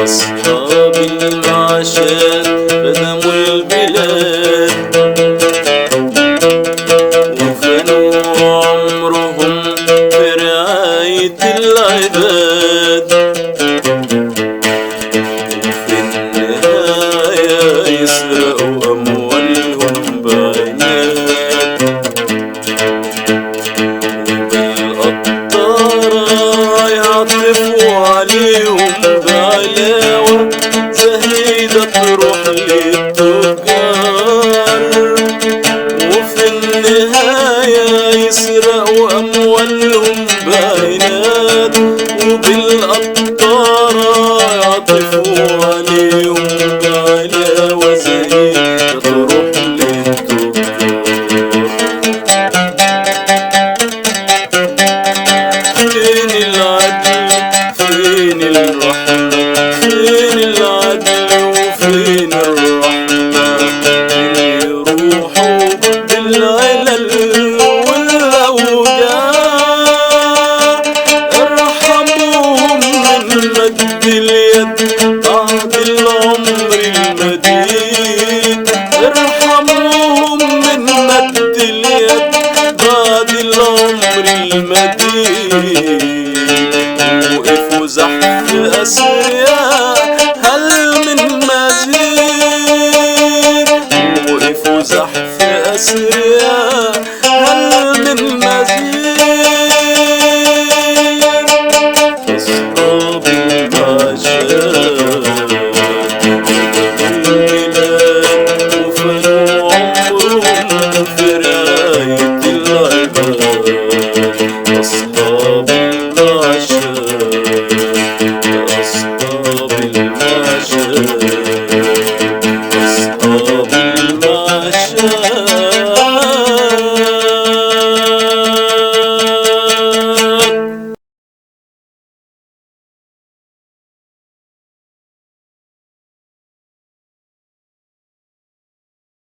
أصحاب المعاشات خدموا البلاد وفنوا عمرهم في رعاية العباد، وفي النهاية يسرقوا أموالهم بعناد، وبالقطارة يعطفوا عليهم بعلاوة زهيدة تروح للتجار، وفي النهاية يسرقوا أموالهم بعناد، وبالقطارة يعطفوا عليهم بعلاوة زهيدة تروح للتجار. فين العدل فين الرحمة، فين العدل وفين الرحمة، فين يروحوا بالعلل والأوجاع، ارحموهم من مد اليد بعد العمر المديد، ارحموهم من مد اليد بعد العمر المديد، وقفوا زحف أسرياء